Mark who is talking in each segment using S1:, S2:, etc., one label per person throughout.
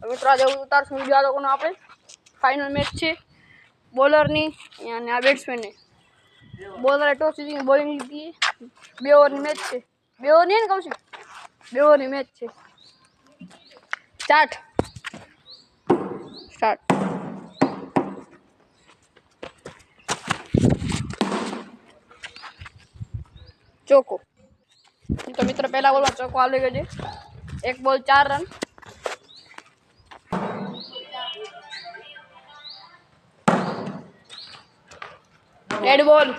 S1: મિત્રો આજે ઉતારશું વિડીયો આ લોકોનો આપણે ફાઇનલ મેચ છે બોલરની અને આ બેટ્સમેનની બોલરે ટોસ જીતીને બોલિંગ જીતી 2 ઓવરની મેચ છે 2 ઓવર નહીં ને કહું છું 2 ઓવરની મેચ છે સ્ટાર્ટ ચોકો તો મિત્ર પહેલા બોલમાં ચોકો આવી ગયો છે 1 બોલ 4 run red ball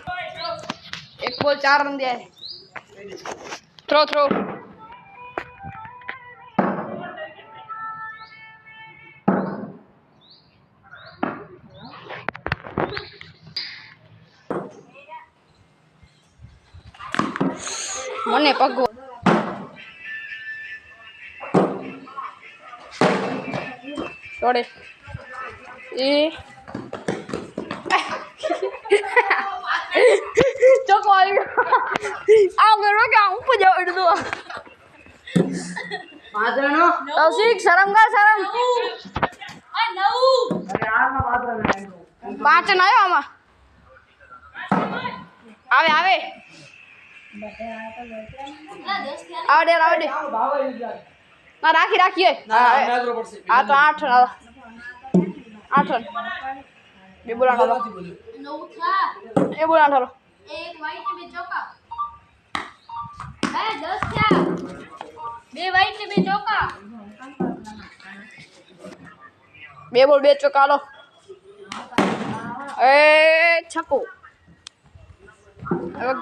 S1: 1 ball 4 run दिया है थ्रो मने पग छोड़े ए चोको आ गयो क्या ऊपर जाओ इधर दो पादरनो तौसीक शर्म कर शर्म आ नऊ अरे यार में पादरनो 5 ना आयो आमा आवे आवे आवडे ना राखी ना आ तो 8 रन ये बोला डालो 9 था ये बोला डालो एक वाइट में चौका 10 था 2 वाइट में चौका 2 बोल 2 चौका लो ए छक्को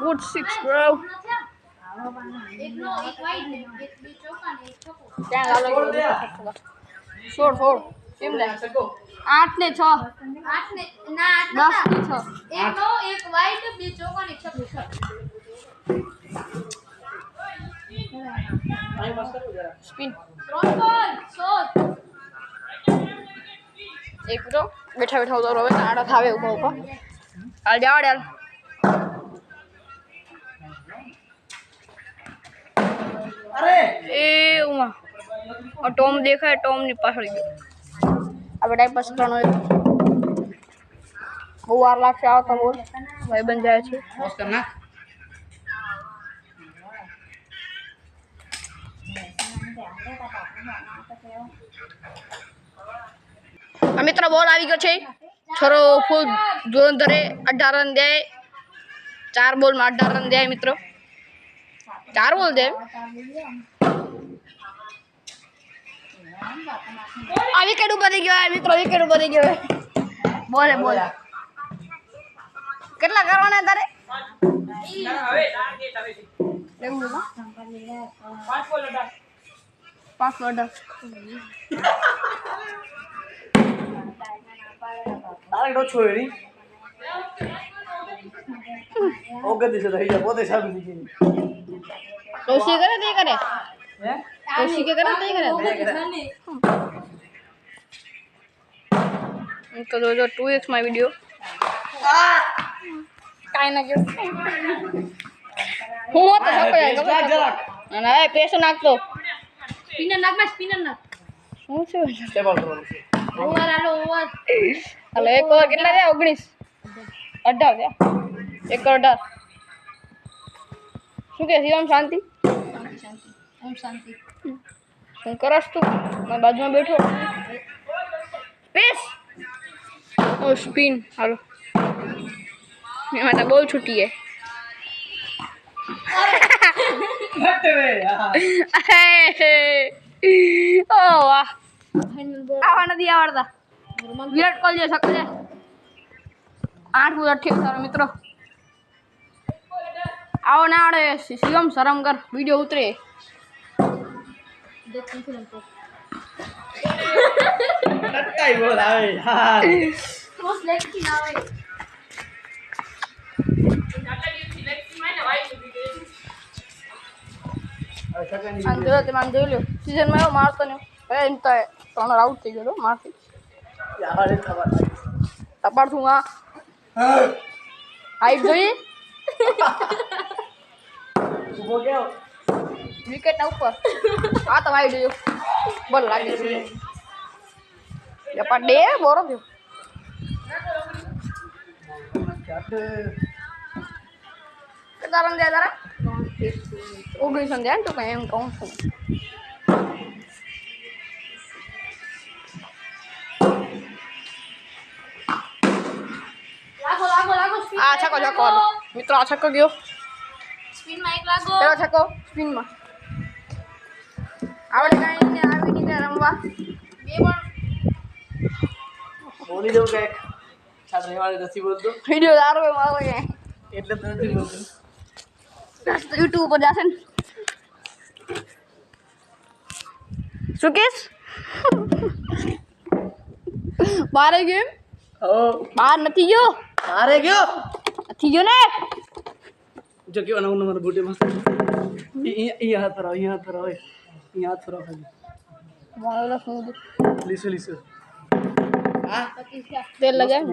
S1: गुड 6 ब्रो एक वाइट में एक चौका ने एक छक्को क्या डालो छोड़ टीम ले 8 ने 6 8 ने ना 8 ने 6 एक नो एक वाइट बे चौका ने छक्को स्पिन क्रॉस बॉल शॉट एक तो बैठा उधर होवे आड़ा थावे ऊपर आ जाओ यार अरे ए उमा और टॉम देखा है टॉम ने पाछड़ गयो अब टाइम पास करनो है બહુ વાર લાગશે આવતા બોલ ભાઈ બન જાય છે પોસ્ટ કરના મિત્ર બોલ આવી ગયો છે છોરો ફૂલ ધોરંધરે 18 રન દે 4 બોલ માં 18 રન દે મિત્રો 4 બોલ દે આ વિકેટ ઉપર ગયો મિત્રો વિકેટ ઉપર ગયો બોલ કેટલા કરવાના તારે હવે ટાર્ગેટ આવે છે એવું છે 5 બોલ 18 તારે નો છોડી ઓકે દિશે રહી જા પોતે સાબી દીધી કોશિશ કરે તે કરે હે કોશિશ કરે તે કરે तो जो 2x में वीडियो काय ना क्यों हूं मत सको जरा ना ए पेशो नाख तो स्पिनर नाख में स्पिनर नाख શું છે ટેબલ ઓવર આલો ઓવર હાલો એક ઓવર કેટલા છે 19 18 છે 1 18 શું કે શિવમ શાંતિ ઓમ શાંતિ શું કરસ તું મેં બાજુમાં બેઠો પેસ ओ स्पिन हेलो मेरा तो बॉल छूटी है ओ वाह आवाना दिया वाला विराट कोहली जो छक्का है 8 बोल 28 मित्रों आओ ना आड़े शिवम शर्म कर वीडियो उतरे नटकाई बोल आवे यार तो सिलेक्ट की ना आवे सिलेक्ट की माने वाई अंदर ते मान देलो सीजन में मारतो ने ए इंत टर्नर आउट થઈ ગયો મારથી यार એ ખબર તપાડ દૂંगा हाइट જોઈ ઉભો ગયો વિકેટ ના ઉપર આ તો વાઈડ જો બોલ લાગી છે યપા ડે બોરો થયો કેટલા રન દે તારા 19 રન દે તો કઈ એમ કહું છું આ છક્કો છક્કો મિત્રો આ છક્કો ગયો સ્પિનમાં એક લાગો પેલો છક્કો સ્પિનમાં આવડે કાઈ ને આવી ની રમવા બે પણ
S2: બોલી દઉં કે સાત રહેવાળી નથી બોલતો
S1: વિડિયો સારો મારો કે
S2: એટલે તો નથી બોલતો
S1: YouTube પર જાશે ને સુકેશ બારે ગેમ
S2: હો
S1: બાર નથી ગયો
S2: મારે ગયો
S1: નથી ગયો ને
S2: જો કે અનુ નંબર બુટે મસ્ત ઈ હાથ પર ઈ હાથ પર હોય ઈ હાથ પર ખાલી
S1: મારો શું
S2: લીસો લીસો હા
S1: તેલ લગાય ને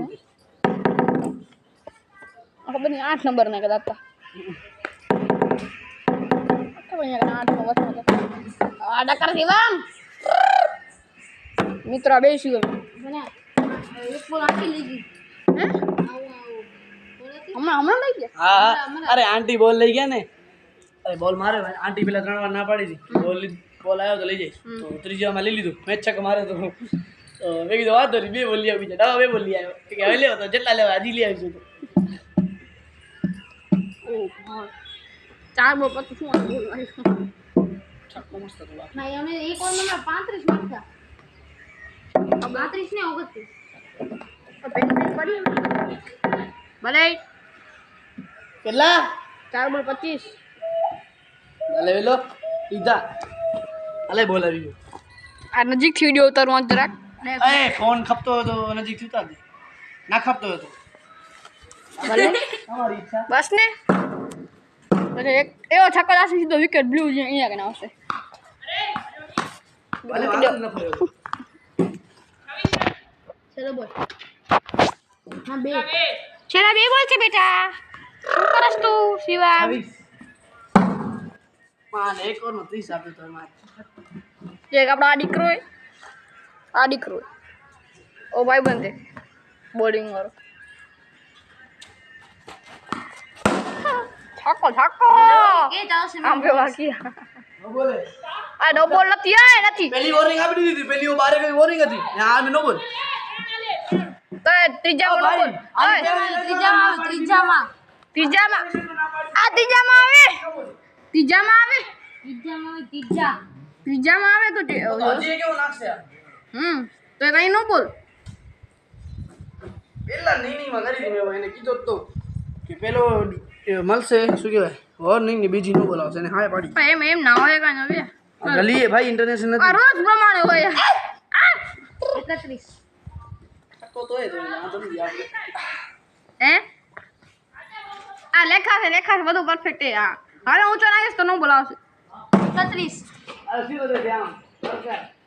S1: ખબર નહીં 8 નંબર ના કદાચ હતા ખબર નહીં 8 નંબર હતા આ ડકર શિવમ મિત્ર બેસી ગયો મને એક બોલ આખી લઈ ગઈ હે હમણાં લઈ ગયા
S2: હા અરે આંટી બોલ લઈ ગયા ને અરે બોલ મારે આંટી પેલા 3 વાર ના પાડી હતી બોલ આવ્યો તો લઈ જઈશ તો ત્રીજામાં લઈ લીધું મેચ છક મારે તો મેં કીધું વાત ધરી બે બોલ લઈ આવી બીજા બે બોલ લઈ આવ્યો કે હવે લેવો તો જેટલા લેવા હજી લઈ આવીશું તો
S1: 4 બોલ પછી શું બોલ
S2: છક્કો મસ્ત હતો
S1: ના અમે એક ઓવરમાં 35 માર્યા 32 ને 29 પેન પડી ભલે
S2: કેટલા
S1: 4 બોલ 25
S2: અલે વેલો ઈધા અલે બોલ આવી ગયો
S1: આ નજીકથી વિડિયો ઉતારવા જરાક
S2: એ ફોન ખપતો હતો નજીકથી ઉતાર દે ના ખપતો હતો
S1: ભલે
S2: તમારી ઈચ્છા
S1: બસ ને એટલે એક એવો છક્કો લાશે સીધો વિકેટ બ્લુ જે અહીંયા કને આવશે
S2: ભલે વાત ન ફર્યો
S1: ચલો બોલ હા બે છેલ્લા બે બોલ છે બેટા શું કરસ તું શિવા
S2: 26 માન એક ઓર નો 30 આપ્યો તો માર
S1: એક આપણો આ દીકરો ઓ ભાઈ બંધે બોલિંગ વાળો છક્કો આમ બે વાગી
S2: બોલે
S1: આ નો બોલ નથી
S2: પહેલી વોર્નિંગ આપી દીધી પહેલી બારે કઈ વોર્નિંગ હતી ને આ મે નો બોલ
S1: તો ત્રીજા બોલ બોલ ત્રીજામાં આવે તો
S2: હજી કેવો નાખશે
S1: તો કઈ નો બોલ
S2: પેલા નીની માં કરી દીધી મેં એને કીધો તો કે પેલો મળશે શું કહેવાય વોર્નિંગ ને બીજી નો બોલાવશે ને હાય પાડી
S1: એમ ના હોય કાંઈ હવે
S2: ગલીએ ભાઈ ઇન્ટરનેશનલ નથી
S1: આ રોજ પ્રમાણે હોય 31
S2: તો તોય તો આ તો નહીં આવે
S1: હે આ લેખા છે બધું પરફેક્ટ છે હા હવે ઊંચો નાખીશ તો નો બોલાવશે 31
S2: આ સીધો દે ધ્યાન સરકાર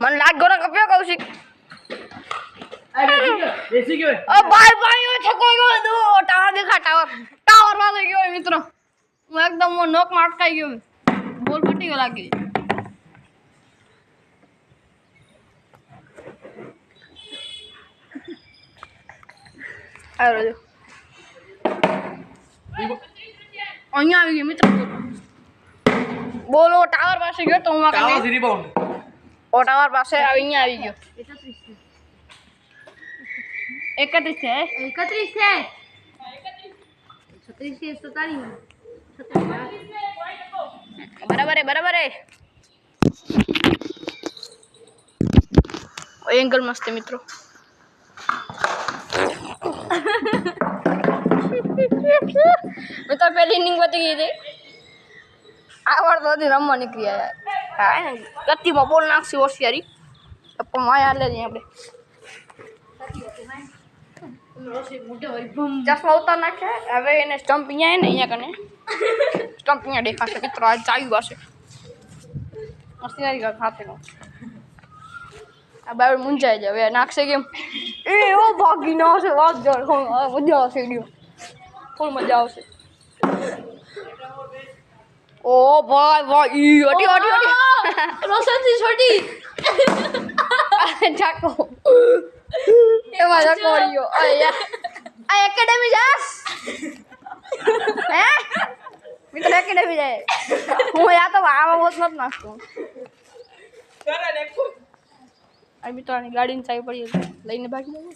S1: મને લાગ્યો ને કપ્યો કૌશિક
S2: બેસી ગયો
S1: ઓ ભાઈ ઓ છકો ગયો દો ટાવર દેખા ટાવર માં ગયો મિત્રો હું એકદમ નોક માં અટકાઈ ગયો બોલ ફટી ગયો લાગી આવ્યો જો અહીંયા આવી ગયો મિત્રો બોલો ટાવર પાસે ગયો તો હું
S2: ટાવર થી રિબાઉન્ડ
S1: ઓ ટાવર પાસે અહીંયા આવી ગયો 31 છે 36 છે 36 છે તો તારી બરાબર એંગલ મસ્ત મિત્રો મિત્રો પહેલી ઇનિંગ પતી ગઈ હતી આવડતો હતી રમવા નીકળી આવ્યા હા ગતિમાં બોલ નાખશી હોશિયારી પણ માયા લે આપણે ચશ્મા ઉતાર નાખે હવે એને સ્ટમ્પ અહીંયા કને સ્ટમ્પ અહીંયા દેખાશે મિત્રો આ ચાવી પાસે મસ્તી ખાતે આ બાર મુંજાઈ જાય હવે નાખશે કેમ એ ઓ ભાગી ના આવશે વાત જળ મજા આવશે વિડીયો ફૂલ મજા આવશે ઓ ભાઈ ઈ અડી રોશનથી છોટી ચાકો એમાં ચકોડીઓ આ એકેડેમી જાસ હે મિત્ર એકેડેમી જાય હું યા તો આવા હોત મત નાખતો આ મિત્રની ગાડીની ચાવી પડી લઈને ભાગી જવું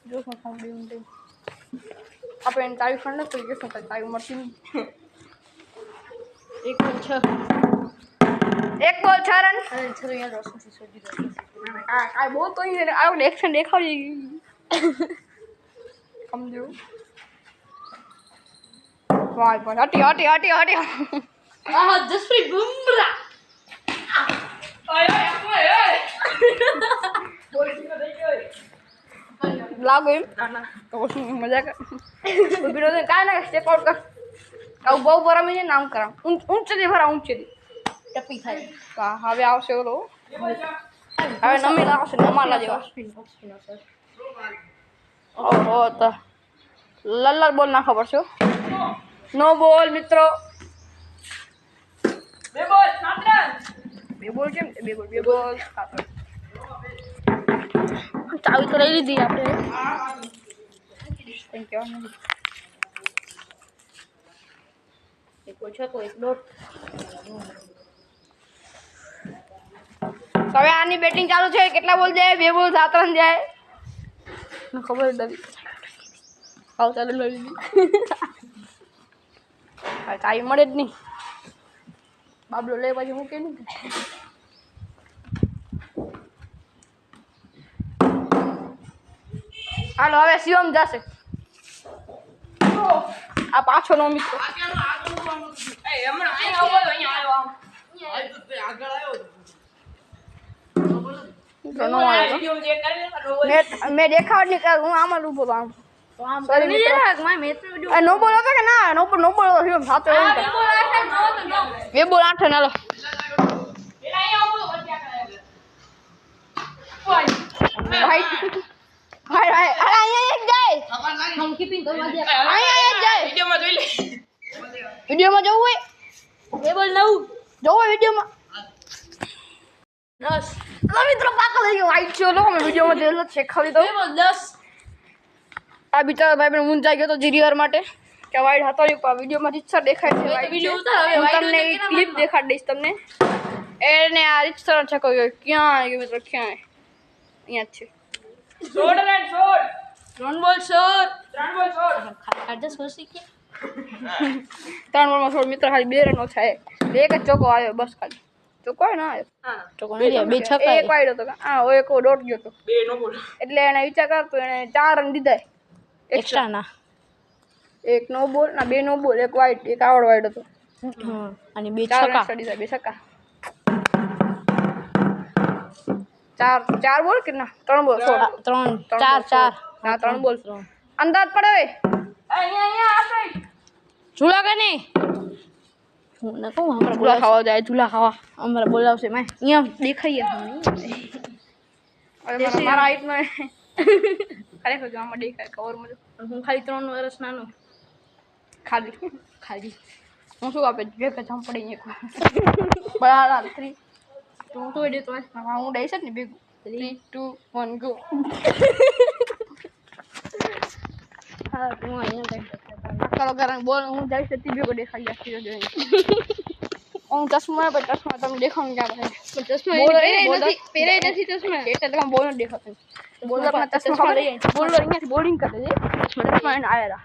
S1: જો શું કોમેડી ઊંડે આપણે એની ચાવી ફંડ તો કે શું ચાવી મળતી નહીં 1 બોલ 6 રન અને છરો યાર રોશન થી છોડી દો આ બહુ તો આ એક્શન દેખાડી સમજો વાહ પણ હટી આહ જસપ્રીત બુમરા લાગો એમ તો શું મજા કર બીડો ને કાય ના સ્ટેપ આઉટ કર આવ બહુ બરામી ને નામ કરા ઊંચેથી ભરા ઊંચેથી ટપી થાય હવે આવશે ઓલો હવે નમી આવશે નમાલા જેવા ઓહો તો લલ્લર બોલ ના ખબર છે નો બોલ મિત્રો બે બોલ કેમ બે બોલ ચાવી તો લઈ લીધી આપણે થેન્ક યુ હવે આની બેટિંગ ચાલુ છે કેટલા બોલ જાય 2 બોલ 7 રન જાય ખબર નથી આવ ચાલુ લઈ લીધી કાંઈ મળે જ નહીં બાબલો લે પછી મૂકે નહીં હાલો હવે શિવમ જશે આ પાછો નો મિત્રો મેં દેખાડ નહીં કર હું આમાં ઉભો આમ નો બોલ હતો કે ના નો બોલ હતો સાચો 2 બોલ 8 નાલો વિડીયોમાં જવું હોય 2 બોલ 9 જોવો વિડીયોમાં 10 મિત્રો પાકો થઈ ગયો વાઈટ છે લો અમે વિડીયોમાં જોયેલો છે ખાલી તો 2 બોલ 10 આ બિચારા ભાઈ પણ મુંજાઈ ગયો તો જીરીવાર માટે કે વાઈડ હતો નહીં પણ વિડીયોમાં રીતસર દેખાય છે વિડીયો ઉતાર હવે તમને ક્લિપ દેખાડી દઈશ તમને એને આ રીતસર છે કોઈ ક્યાં આવ્યો મિત્રો ક્યાં અહીંયા જ છે 16 રન 3 બોલ 16 મિત્રો ખાલી 2 રન ઓછા એક જ ચોકો આવ્યો બસ ખાલી ચોકો ના આવ્યો ચોકો નહીં 2 છક્કા એક વાઈડ હતો હા એક ડોટ ગયો તો 2 નો બોલ એટલે એને વિચાર કરતો એને 4 રન દીધા એક્સ્ટ્રા ના 1 નો બોલ ના 2 નો બોલ એક વાઈડ એક આવડ વાઈડ હતો અને 2 છક્કા 2 છક્કા 4 બોલ કે ના 3 બોલ 4 ના 3 બોલ અંદાજ પડે અહીંયા આ સાઈડ ઝૂલા કે નહીં હું ન કહું હમણાં ઝૂલા ખાવા જાય ઝૂલા ખાવા અમારે બોલાવશે મેં અહીંયા દેખાઈએ મારા હાઈટમાં ખરેખર જો આમાં દેખાય કવરમાં હું ખાલી 3 વર્ષ નાનો ખાલી હું શું આપે ભેગા જામ પડી બરાબર 3 હું તો એડે તો હું દઈશ જ ને ભેગું 3 2 1 ગો હા હું અહીંયા કરો કારણ બોલ હું જઈશ તે ભેગો દેખાડી આપી જોઈને હું ચશ્મા પર ચશ્મા તમને દેખાવું ક્યાં પડે ચશ્મા પહેરાઈ નથી ચશ્મા એટલે તમે બોલ ન દેખાતો બોલરના ચશ્મા લઈ બોલર અહીંયાથી બોલિંગ કરે છે ચશ્મા એને આયા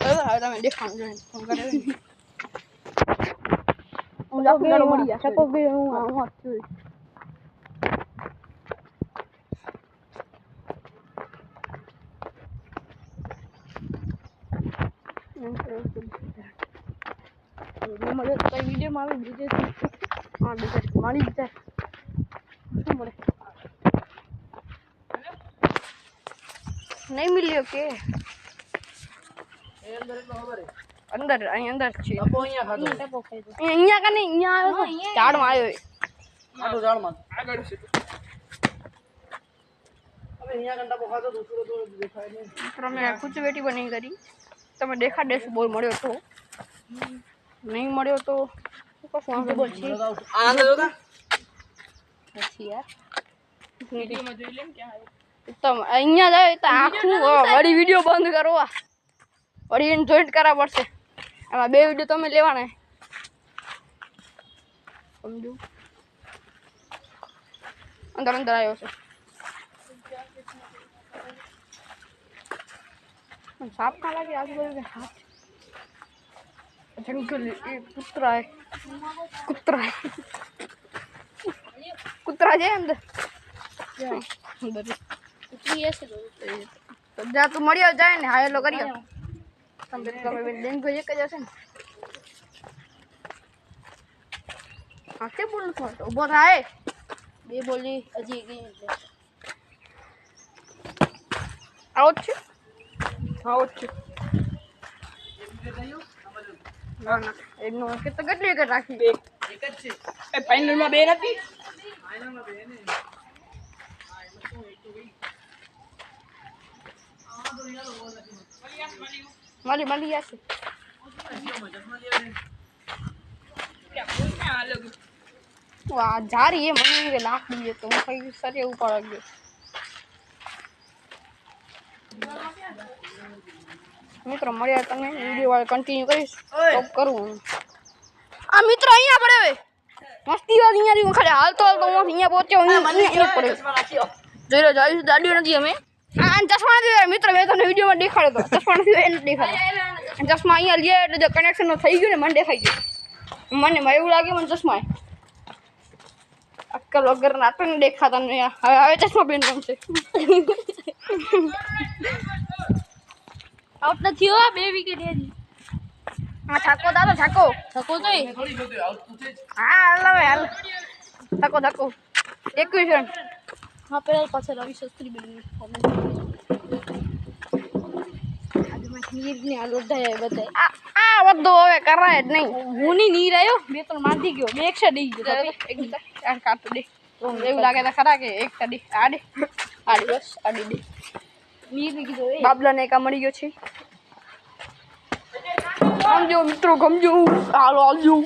S1: બરાબર હવે તમે દેખાવું જોઈને ફોન કરે હું લાખી ગાડો મળી ગયા સપોઝ બે હું છું વિડીયોમાં આવે બીજે હા બીજા મારી જાય શું મળે નહીં મળ્યો કે અંદર અહીં અંદર છે અહીંયા કા નહીં અહીંયા આવ્યો ઝાડમાં આવ્યો
S2: ઝાડમાં આગળ છે હવે અહીંયા કંટા પોખાતો દૂસરો તો દેખાય નહીં
S1: તમે કુચવેટી બની કરી તમે દેખાડ દેશો બોલ મળ્યો તો નહીં મળ્યો તો કશું બોલ છે
S2: આનંદ હતો
S1: નથી યાર તો અહીંયા જાય તો આખું વળી વિડીયો બંધ કરવા વળી એને જોઈન્ટ કરવા પડશે આમાં 2 વિડીયો તમે લેવાના સમજો અંદર અંદર આવ્યો છે સાપ का लगे आजूबाजू के हाथ जंगल ये कुतरा है कुतरा है अंदर तो जा तू मरियो जाए ने हायलो करियो તમે બેન કોઈ એક જ હશે ને હા કે બોલું છો તો ઉભો થાય બે બોલી હજી ગઈ એટલે આવો છે આવો છે ના ના એનો કે તો કેટલી વિકેટ રાખી
S2: એક જ છે એ ફાઇનલમાં 2 નથી ફાઇનલમાં 2 ને
S1: મળી જશે વાહ જારી એ મને કે લાખ દીએ તો હું કઈ સરે ઉપર ગયો મિત્રો મળ્યા તમે વિડીયો વાળો કન્ટિન્યુ કરીશ સ્ટોપ કરું આ મિત્રો અહીંયા પડે હવે મસ્તી વાત અહીંયાથી ખાલી હાલતો હું અહીંયા પહોંચ્યો અહીંયા પડે જોઈ લો જાય દાડીઓ નથી અમે આ ચશ્મા નથી મિત્રો મેં તમને વિડીયોમાં દેખાડ્યો હતો ચશ્મા નથી એને દેખાડ્યો ચશ્મા અહીંયા લે એટલે જો કનેક્શન થઈ ગયું ને મને દેખાઈ ગયું મને એવું લાગે મને ચશ્મા અક્કલ વગર નાટક દેખાતા ને હવે ચશ્મા પહેરી ગમશે આઉટ નથી હો 2 વિકેટ એની હા છાકો દાદો છાકો તો હા હાલ છાકો 21 રન હા પેલા પાછળ આવી સસ્ત્રી બની આજે મેં નીરને આ લોઢાય બતાય આ વધો હવે કરાય જ નહીં હું ની નીર આવ્યો બે ત્રણ માંધી ગયો બે એક ડી ગયો એક ચાર કાટ દે એવું લાગે તો ખરા કે એક ડી આડી બસ આડી દે નીર ની કીધો બાબલાને કા મળી ગયો છે ગમજો મિત્રો ગમજો હાલો આવજો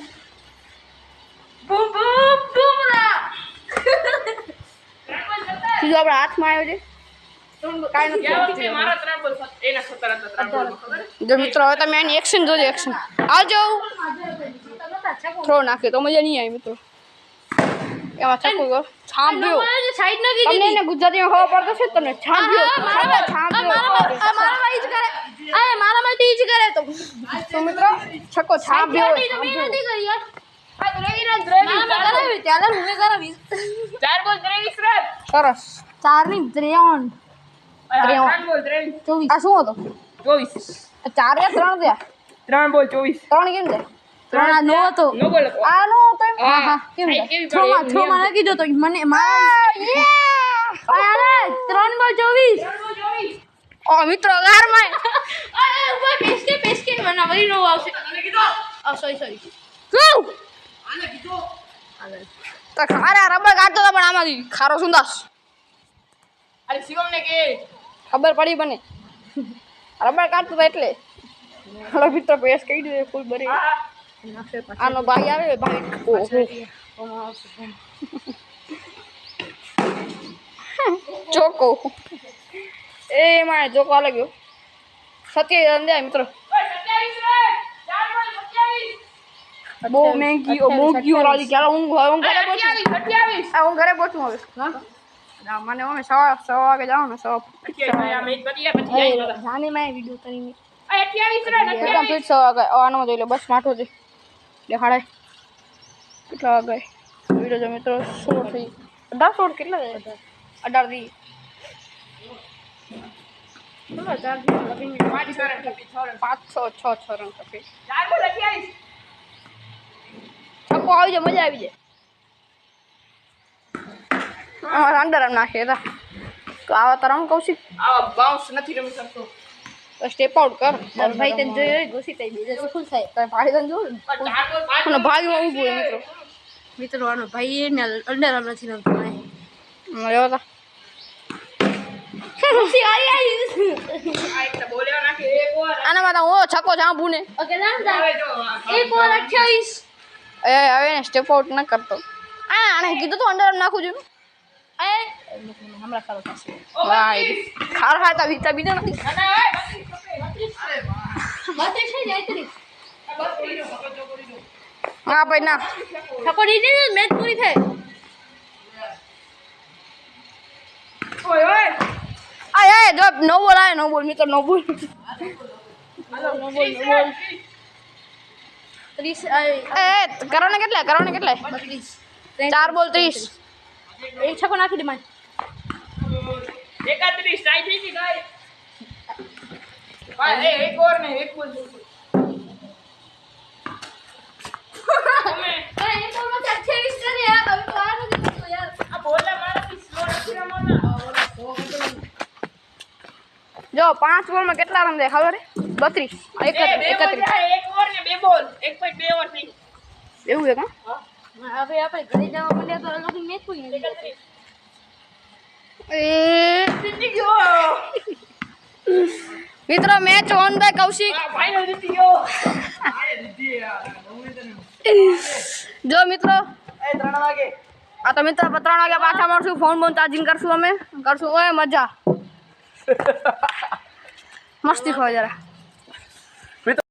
S1: બૂમ બૂમરા સીધો આપણા હાથમાં આવ્યો છે જો મિત્રો હવે તમે એની એક્શન જોજો એક્શન આવજો થ્રો નાખ્યો તો મજા નહીં આવી મિત્રો એમાં છાપ્યો તમને એને ગુજરાતીમાં ખબર પડતો છે તમને છાપ્યો તો મિત્રો છક્કો છાપ્યો સરસ 4 ની 3 આ શું હતો 24 4 યા 3 થયા
S3: 3 બોલ 24
S1: 3 કેમ છે 3 આ નો હતો આ નો હતો હા કેમ છે થ્રો માં નાખી દો તો મને અરે 3 બોલ 24 ઓ મિત્રો ગાર માં અરે ઉપર પેસ્કે બના વળી નો આવશે આને કીધો સોરી આને કીધો તો ખારા રબર કાઢતો તો પણ આમાંથી ખારો સુંદાસ
S3: અરે શિવમ ને કે
S1: ખબર પડી બને રબર કાઢતો તો એટલે હલો મિત્રો પેસ કહી દે ફૂલ ભરી આનો ભાઈ આવે ભાઈ ઓહો ચોકો એ મારે ચોકો આલે ગયો 27 રન દે મિત્રો 27 બહુ મોંઘી વાળી ક્યારે હું ઘરે પહોંચું 28 હું ઘરે પહોંચું હવે હા મને અમે 6 વાગે જાવ ને 6 જાની માં વિડિયો કરીને 28 રન એકદમ ફિટ 6 વાગે આનો જોઈ લો બસ માઠો છે દેખાડાય કેટલા વાગે વિડિયો જો મિત્રો 16 થઈ 18 કેટલા 18 થી ચલો 4 થી લગીને 5 રન કપી 6 રન કપી 4 બોલ 28 છક્કો આવી જાય મજા આવી જાય અંડર રન નાખે તો આવા તરમ કૌશિક
S3: આવા બાઉન્સ નથી રમી શકતો
S1: સ્ટેપ આઉટ કર ભાઈ તને જોઈ ઘુસી તઈ બીજે તો ફૂલ થાય તો ભાઈ તને જો અને ભાગમાં ઊભો મિત્રો આનો ભાઈ ને અંડર રન નથી રમતો મળ્યો તા ખુશી આઈ
S3: આ એક બોલ્યો નાખે એક ઓવર
S1: આના માં ઓ છક્કો જાંબુ ને ઓકે જાન એક ઓવર 28 એ હવે ને સ્ટેપ આઉટ ન કરતો આ આને કીધું તો અંડર નાખું છું હમણાં ખારો થશે વાહ ખાર ખાતા વીતા બીજા નથી
S3: અને ઓય 32
S1: હા ભાઈ ના થકોડી દે મેચ પૂરી થાય
S3: ઓય ઓય
S1: આ જો નો બોલ આય નો બોલ મિત્ર નો બોલ
S3: હાલો
S1: નો બોલ 30 કરો ને કેટલા 32 4 બોલ 30 એક છકો નાખી દે માય
S3: 31 ટ્રાય થઈ ગઈ ગાય ભાઈ એક ઓવર ને એક બોલ આ બોલે મારાથી સ્લો નથી રમવાના
S1: જો 5 બોલમાં કેટલા રન થાય ખબર હે 32 31
S3: એક ઓવર ને બે બોલ 1.2 ઓવર થઈ
S1: એવું છે કા હવે આપણે ઘરે જવા મળ્યા તો અલગ મેચ કોઈ નહીં
S3: 31
S1: એ
S3: જીતી ગયો
S1: મિત્રો મેચ ઓન બાય કૌશિક
S3: આ ફાઇનલ જીતી ગયો આય જીતી યાર
S1: જો મિત્રો
S3: એ 3 વાગે
S1: આ તો મિત્રો 3 વાગ્યા પાછા મળશું ફોન ચાર્જિંગ કરશું અમે કરશું ઓય મજા મસ્તી ખોય જરા